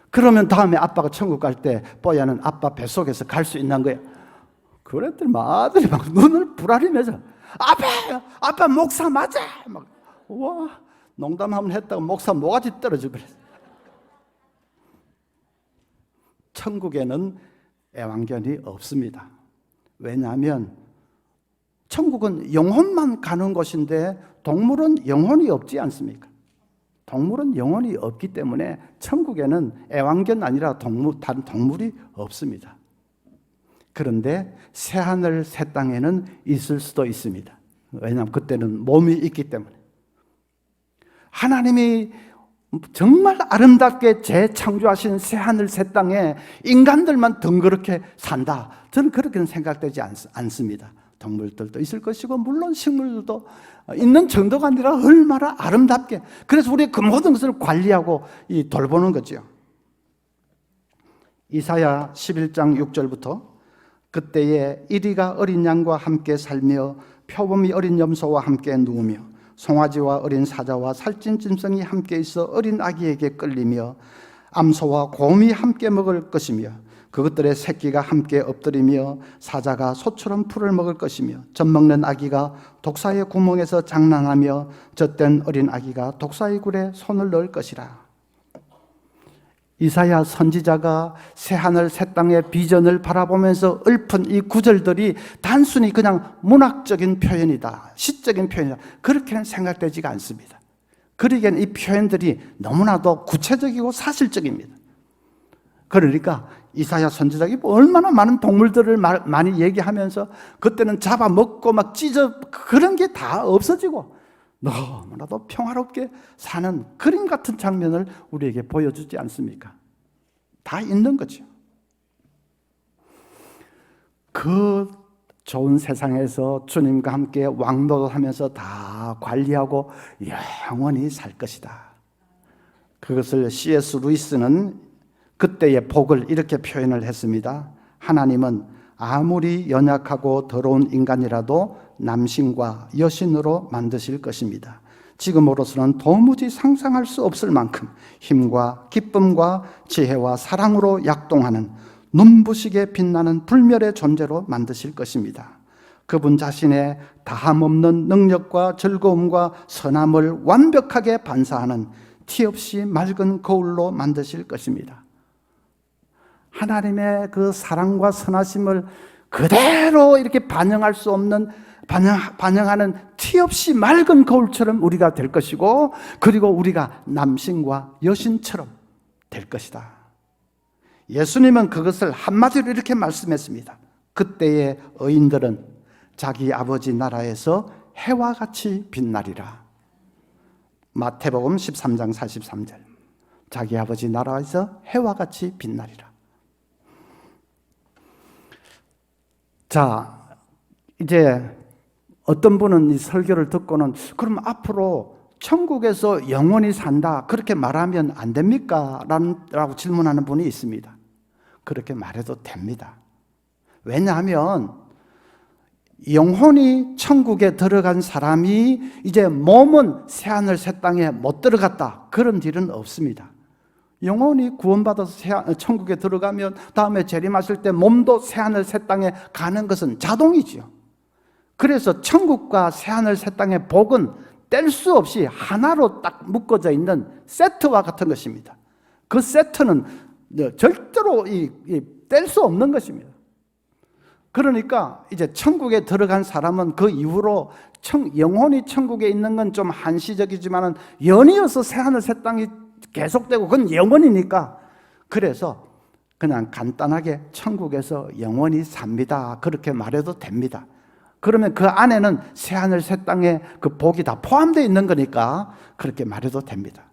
그러면 다음에 아빠가 천국 갈 때 뽀야는 아빠 뱃속에서 갈 수 있는 거예요. 그랬더니 아들이 막 눈을 부라리면서 아빠 목사 맞아. 막 와, 농담 한번 했다가 목사 모가지 떨어지고 그랬어. 천국에는 애완견이 없습니다. 왜냐하면 천국은 영혼만 가는 곳인데 동물은 영혼이 없지 않습니까? 동물은 영혼이 없기 때문에 천국에는 애완견 아니라 다른 동물이 없습니다. 그런데 새하늘 새 땅에는 있을 수도 있습니다. 왜냐하면 그때는 몸이 있기 때문에. 하나님이 정말 아름답게 재창조하신 새하늘 새 땅에 인간들만 덩그렇게 산다. 저는 그렇게는 생각되지 않습니다. 동물들도 있을 것이고 물론 식물들도 있는 정도가 아니라 얼마나 아름답게. 그래서 우리 그 모든 것을 관리하고 돌보는 거죠. 이사야 11장 6절부터 그때에 이리가 어린 양과 함께 살며 표범이 어린 염소와 함께 누우며 송아지와 어린 사자와 살찐 짐승이 함께 있어 어린 아기에게 끌리며 암소와 곰이 함께 먹을 것이며 그것들의 새끼가 함께 엎드리며 사자가 소처럼 풀을 먹을 것이며 젖먹는 아기가 독사의 구멍에서 장난하며 젖된 어린 아기가 독사의 굴에 손을 넣을 것이라. 이사야 선지자가 새하늘 새 땅의 비전을 바라보면서 읊은 이 구절들이 단순히 그냥 문학적인 표현이다, 시적인 표현이다, 그렇게는 생각되지가 않습니다. 그러기엔 이 표현들이 너무나도 구체적이고 사실적입니다. 그러니까 이사야 선지자가 얼마나 많은 동물들을 많이 얘기하면서 그때는 잡아먹고 막 찢어 그런 게 다 없어지고 너무나도 평화롭게 사는 그림 같은 장면을 우리에게 보여주지 않습니까? 다 있는 거죠. 그 좋은 세상에서 주님과 함께 왕노릇하면서 다 관리하고 영원히 살 것이다. 그것을 C.S. 루이스는 그때의 복을 이렇게 표현을 했습니다. 하나님은 아무리 연약하고 더러운 인간이라도 남신과 여신으로 만드실 것입니다. 지금으로서는 도무지 상상할 수 없을 만큼 힘과 기쁨과 지혜와 사랑으로 약동하는 눈부시게 빛나는 불멸의 존재로 만드실 것입니다. 그분 자신의 다함없는 능력과 즐거움과 선함을 완벽하게 반사하는 티 없이 맑은 거울로 만드실 것입니다. 하나님의 그 사랑과 선하심을 그대로 이렇게 반영할 수 없는 반영하는 티 없이 맑은 거울처럼 우리가 될 것이고 그리고 우리가 남신과 여신처럼 될 것이다. 예수님은 그것을 한마디로 이렇게 말씀했습니다. 그때의 의인들은 자기 아버지 나라에서 해와 같이 빛나리라. 마태복음 13장 43절. 자기 아버지 나라에서 해와 같이 빛나리라. 자, 이제 어떤 분은 이 설교를 듣고는 그럼 앞으로 천국에서 영원히 산다 그렇게 말하면 안 됩니까? 라고 질문하는 분이 있습니다. 그렇게 말해도 됩니다. 왜냐하면 영혼이 천국에 들어간 사람이 이제 몸은 새하늘 새 땅에 못 들어갔다 그런 일은 없습니다. 영혼이 구원받아서 천국에 들어가면 다음에 재림하실 때 몸도 새하늘 새 땅에 가는 것은 자동이지요. 그래서 천국과 새하늘 새 땅의 복은 뗄 수 없이 하나로 딱 묶어져 있는 세트와 같은 것입니다. 그 세트는 절대로 뗄 수 없는 것입니다. 그러니까 이제 천국에 들어간 사람은 그 이후로 영혼이 천국에 있는 건 좀 한시적이지만 연이어서 새하늘 새 땅이 계속되고 그건 영원이니까, 그래서 그냥 간단하게 천국에서 영원히 삽니다 그렇게 말해도 됩니다. 그러면 그 안에는 새하늘 새 땅에 그 복이 다 포함되어 있는 거니까 그렇게 말해도 됩니다.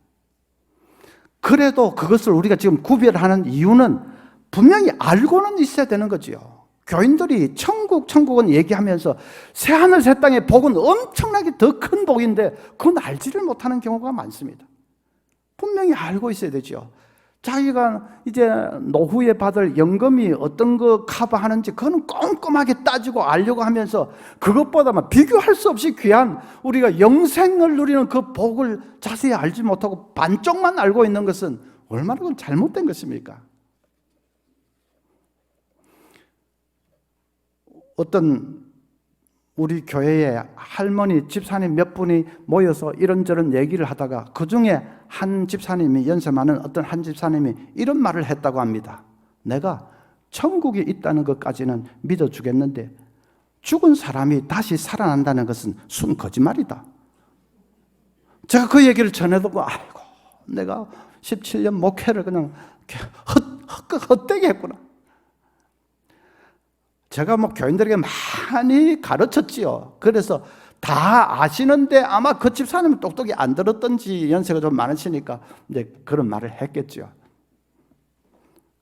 그래도 그것을 우리가 지금 구별하는 이유는 분명히 알고는 있어야 되는 거지요. 교인들이 천국은 얘기하면서 새하늘 새 땅의 복은 엄청나게 더 큰 복인데 그건 알지를 못하는 경우가 많습니다. 분명히 알고 있어야 되죠. 자기가 이제 노후에 받을 연금이 어떤 거 커버하는지 그거는 꼼꼼하게 따지고 알려고 하면서 그것보다 비교할 수 없이 귀한 우리가 영생을 누리는 그 복을 자세히 알지 못하고 반쪽만 알고 있는 것은 얼마나 그건 잘못된 것입니까? 어떤 우리 교회에 할머니, 집사님 몇 분이 모여서 이런저런 얘기를 하다가 그 중에 한 집사님이, 연세 많은 어떤 한 집사님이 이런 말을 했다고 합니다. 내가 천국에 있다는 것까지는 믿어주겠는데 죽은 사람이 다시 살아난다는 것은 순 거짓말이다. 제가 그 얘기를 전해두고 아이고 내가 17년 목회를 그냥 헛되게 했구나. 제가 교인들에게 많이 가르쳤지요. 그래서 다 아시는데 아마 그 집사님은 똑똑히 안 들었던지 연세가 좀 많으시니까 이제 그런 말을 했겠죠.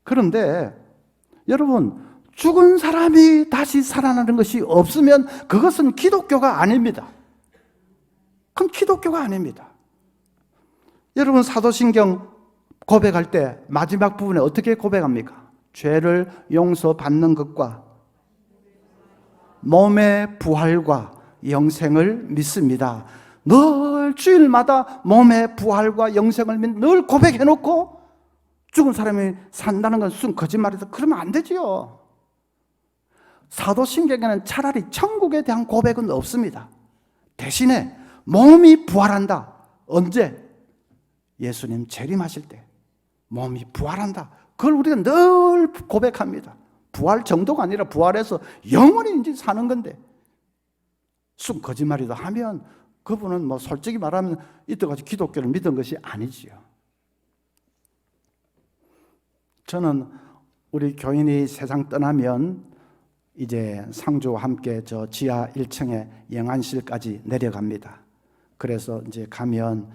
그런데 여러분, 죽은 사람이 다시 살아나는 것이 없으면 그것은 기독교가 아닙니다. 그건 기독교가 아닙니다. 여러분, 사도신경 고백할 때 마지막 부분에 어떻게 고백합니까? 죄를 용서받는 것과 몸의 부활과 영생을 믿습니다. 늘 주일마다 몸의 부활과 영생을 늘 고백해놓고 죽은 사람이 산다는 건 순 거짓말이다. 그러면 안 되지요. 사도신경에는 차라리 천국에 대한 고백은 없습니다. 대신에 몸이 부활한다. 언제? 예수님 재림하실 때 몸이 부활한다. 그걸 우리가 늘 고백합니다. 부활 정도가 아니라 부활해서 영원히 이제 사는 건데 순 거짓말이다 하면 그분은 솔직히 말하면 이때까지 기독교를 믿은 것이 아니지요. 저는 우리 교인이 세상 떠나면 이제 상주와 함께 저 지하 1층에 영안실까지 내려갑니다. 그래서 이제 가면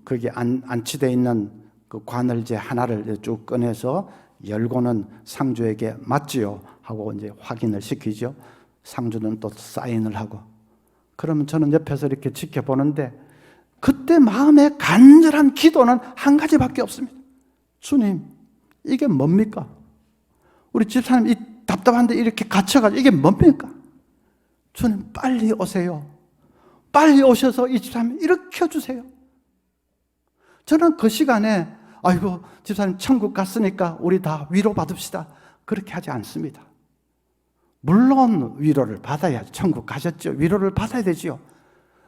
거기 안치되어 있는 그 관을제 하나를 쭉 꺼내서 열고는 상주에게 맞지요 하고 이제 확인을 시키죠. 상주는 또 사인을 하고. 그러면 저는 옆에서 이렇게 지켜보는데 그때 마음에 간절한 기도는 한 가지밖에 없습니다. 주님, 이게 뭡니까? 우리 집사님 이 답답한데 이렇게 갇혀가지고 이게 뭡니까? 주님, 빨리 오세요. 빨리 오셔서 이 집사님 일으켜주세요. 저는 그 시간에 아이고 집사님 천국 갔으니까 우리 다 위로받읍시다 그렇게 하지 않습니다. 물론 위로를 받아야죠. 천국 가셨죠. 위로를 받아야 되지요.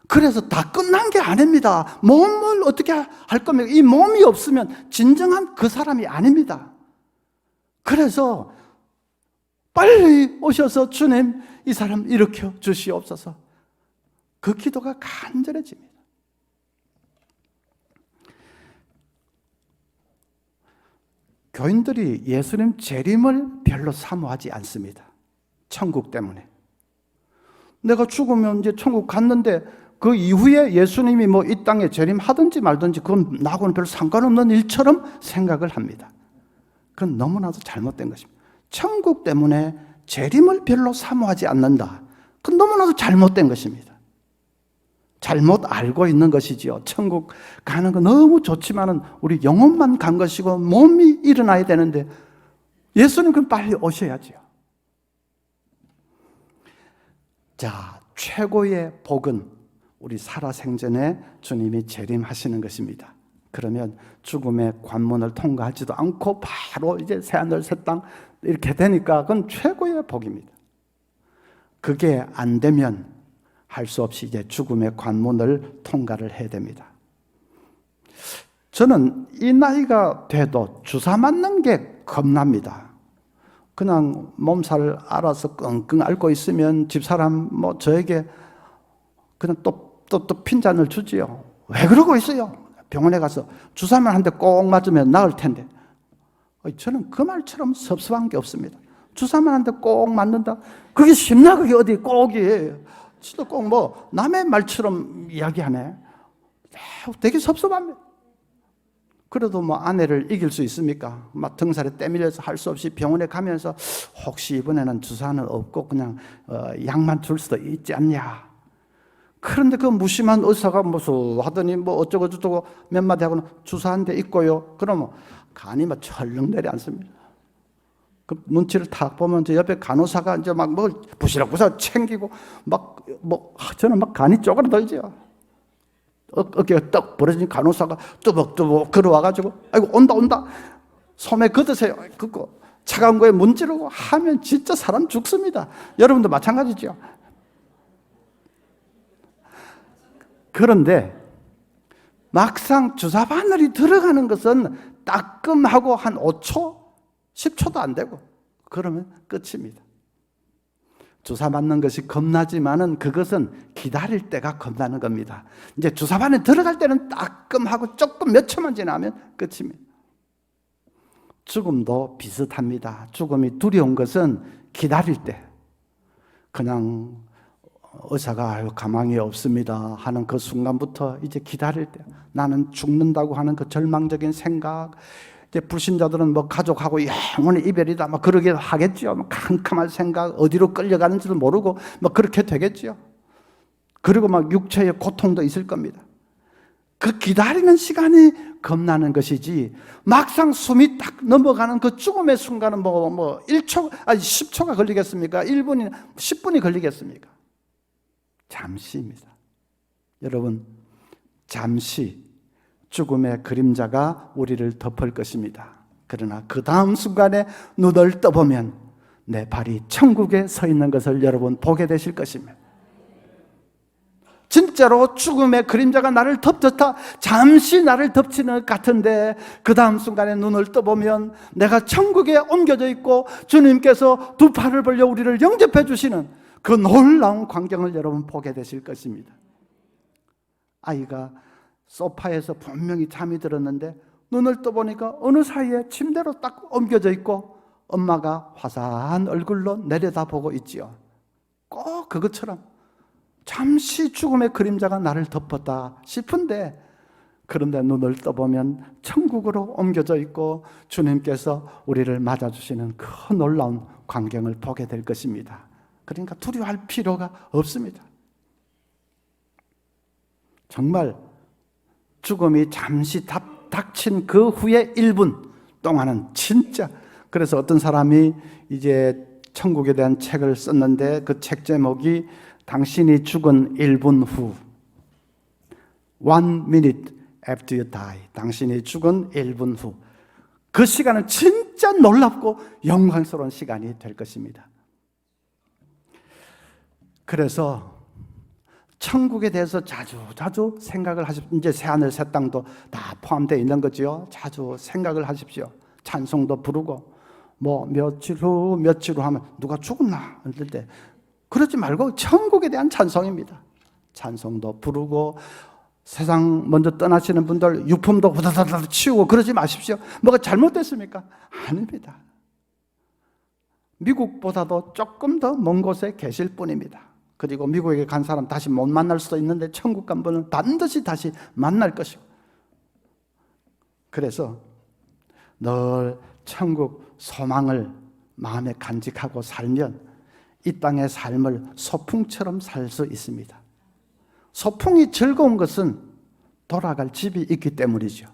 그래서 다 끝난 게 아닙니다. 몸을 어떻게 할 겁니까? 이 몸이 없으면 진정한 그 사람이 아닙니다. 그래서 빨리 오셔서 주님 이 사람 일으켜 주시옵소서. 그 기도가 간절해집니다. 교인들이 예수님 재림을 별로 사모하지 않습니다. 천국 때문에. 내가 죽으면 이제 천국 갔는데 그 이후에 예수님이 이 땅에 재림하든지 말든지 그건 나하고는 별로 상관없는 일처럼 생각을 합니다. 그건 너무나도 잘못된 것입니다. 천국 때문에 재림을 별로 사모하지 않는다. 그건 너무나도 잘못된 것입니다. 잘못 알고 있는 것이지요. 천국 가는 거 너무 좋지만은 우리 영혼만 간 것이고 몸이 일어나야 되는데 예수님 그럼 빨리 오셔야지요. 자, 최고의 복은 우리 살아생전에 주님이 재림하시는 것입니다. 그러면 죽음의 관문을 통과하지도 않고 바로 이제 새하늘 새 땅 이렇게 되니까 그건 최고의 복입니다. 그게 안 되면 할 수 없이 이제 죽음의 관문을 통과를 해야 됩니다. 저는 이 나이가 돼도 주사 맞는 게 겁납니다. 그냥 몸살 알아서 끙끙 앓고 있으면 집사람 뭐 저에게 그냥 또 핀잔을 주지요. 왜 그러고 있어요? 병원에 가서 주사만 한 대 꼭 맞으면 나을 텐데. 저는 그 말처럼 섭섭한 게 없습니다. 주사만 한 대 꼭 맞는다? 그게 쉽나? 그게 어디 꼭이에요. 진짜 꼭 뭐 남의 말처럼 이야기하네. 되게 섭섭합니다. 그래도 뭐 아내를 이길 수 있습니까? 막 등살에 때밀려서 할 수 없이 병원에 가면서 혹시 이번에는 주사는 없고 그냥 약만 줄 수도 있지 않냐. 그런데 그 무심한 의사가 무슨 하더니 뭐 어쩌고 몇 마디 하고는 주사 한 대 있고요. 그러면 간이 막 철렁 내려앉습니다. 그 눈치를 탁 보면 저 옆에 간호사가 이제 막 뭘 부시럭부시럭 챙기고 저는 막 간이 쪼그라들죠. 어깨가 떡 벌어진 간호사가 뚜벅뚜벅 걸어와가지고 아이고 온다 소매 걷으세요. 그거 차가운 거에 문지르고 하면 진짜 사람 죽습니다. 여러분도 마찬가지죠. 그런데 막상 주사 바늘이 들어가는 것은 따끔하고 한 5초, 10초도 안 되고 그러면 끝입니다. 주사 맞는 것이 겁나지만은 그것은 기다릴 때가 겁나는 겁니다. 이제 주사 바늘에 들어갈 때는 따끔하고 조금 몇 초만 지나면 끝입니다. 죽음도 비슷합니다. 죽음이 두려운 것은 기다릴 때 그냥 의사가 가망이 없습니다 하는 그 순간부터 이제 기다릴 때 나는 죽는다고 하는 그 절망적인 생각, 이제 불신자들은 뭐 가족하고 영원히 이별이다 막 그러게 하겠죠. 뭐 캄캄한 생각, 어디로 끌려가는지도 모르고 뭐 그렇게 되겠죠. 그리고 막 육체의 고통도 있을 겁니다. 그 기다리는 시간이 겁나는 것이지 막상 숨이 딱 넘어가는 그 죽음의 순간은 뭐 1초, 아니 10초가 걸리겠습니까? 1분이나 10분이 걸리겠습니까? 잠시입니다. 여러분, 잠시 죽음의 그림자가 우리를 덮을 것입니다. 그러나 그 다음 순간에 눈을 떠보면 내 발이 천국에 서 있는 것을 여러분 보게 되실 것입니다. 진짜로 죽음의 그림자가 나를 덮쳤다, 잠시 나를 덮치는 것 같은데 그 다음 순간에 눈을 떠보면 내가 천국에 옮겨져 있고 주님께서 두 팔을 벌려 우리를 영접해 주시는 그 놀라운 광경을 여러분 보게 되실 것입니다. 아이가 소파에서 분명히 잠이 들었는데 눈을 떠보니까 어느 사이에 침대로 딱 옮겨져 있고 엄마가 화사한 얼굴로 내려다보고 있지요. 꼭 그것처럼 잠시 죽음의 그림자가 나를 덮었다 싶은데 그런데 눈을 떠보면 천국으로 옮겨져 있고 주님께서 우리를 맞아주시는 그 놀라운 광경을 보게 될 것입니다. 그러니까 두려워할 필요가 없습니다. 정말 죽음이 잠시 닥친 그 후에 1분 동안은 진짜, 그래서 어떤 사람이 이제 천국에 대한 책을 썼는데 그 책 제목이 당신이 죽은 1분 후, 1 minute after you die, 당신이 죽은 1분 후, 그 시간은 진짜 놀랍고 영광스러운 시간이 될 것입니다. 그래서 천국에 대해서 자주 생각을 하십시오. 이제 새하늘 새 땅도 다 포함되어 있는 거죠. 자주 생각을 하십시오. 찬송도 부르고 뭐 며칠 후 하면 누가 죽었나 할 때 그러지 말고 천국에 대한 찬송입니다. 찬송도 부르고 세상 먼저 떠나시는 분들 유품도 후다다다 치우고 그러지 마십시오. 뭐가 잘못됐습니까? 아닙니다. 미국보다도 조금 더 먼 곳에 계실 뿐입니다. 그리고 미국에 간 사람 다시 못 만날 수도 있는데 천국 간 분은 반드시 다시 만날 것이고, 그래서 늘 천국 소망을 마음에 간직하고 살면 이 땅의 삶을 소풍처럼 살 수 있습니다. 소풍이 즐거운 것은 돌아갈 집이 있기 때문이죠.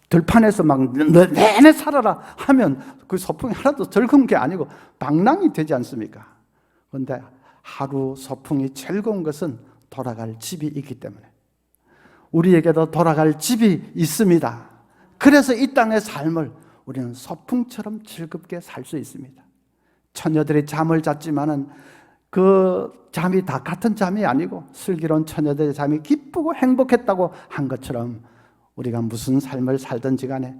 들판에서 막 내내 살아라 하면 그 소풍이 하나도 즐거운 게 아니고 방랑이 되지 않습니까? 그런데 하루 소풍이 즐거운 것은 돌아갈 집이 있기 때문에 우리에게도 돌아갈 집이 있습니다. 그래서 이 땅의 삶을 우리는 소풍처럼 즐겁게 살 수 있습니다. 처녀들이 잠을 잤지만은 그 잠이 다 같은 잠이 아니고 슬기로운 처녀들의 잠이 기쁘고 행복했다고 한 것처럼 우리가 무슨 삶을 살든지 간에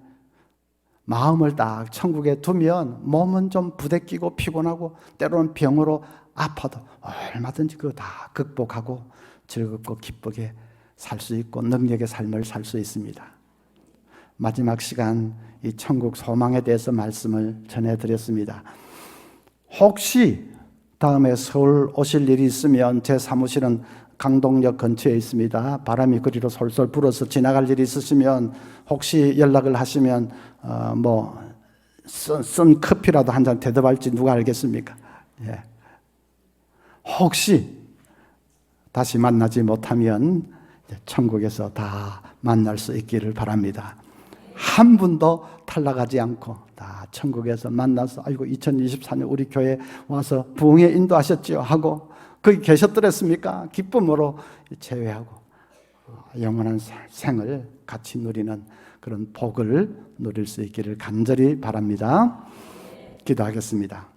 마음을 딱 천국에 두면 몸은 좀 부대끼고 피곤하고 때로는 병으로 아파도 얼마든지 그거 다 극복하고 즐겁고 기쁘게 살 수 있고 능력의 삶을 살 수 있습니다. 마지막 시간 이 천국 소망에 대해서 말씀을 전해드렸습니다. 혹시 다음에 서울 오실 일이 있으면 제 사무실은 강동역 근처에 있습니다. 바람이 그리로 솔솔 불어서 지나갈 일이 있으시면 혹시 연락을 하시면 쓴 커피라도 한 잔 대접할지 누가 알겠습니까? 예. 혹시 다시 만나지 못하면 천국에서 다 만날 수 있기를 바랍니다. 한 분도 탈락하지 않고 다 천국에서 만나서 아이고 2024년 우리 교회 와서 부흥에 인도하셨지요 하고 거기 계셨더랬습니까? 기쁨으로 제외하고 영원한 생을 같이 누리는 그런 복을 누릴 수 있기를 간절히 바랍니다. 기도하겠습니다.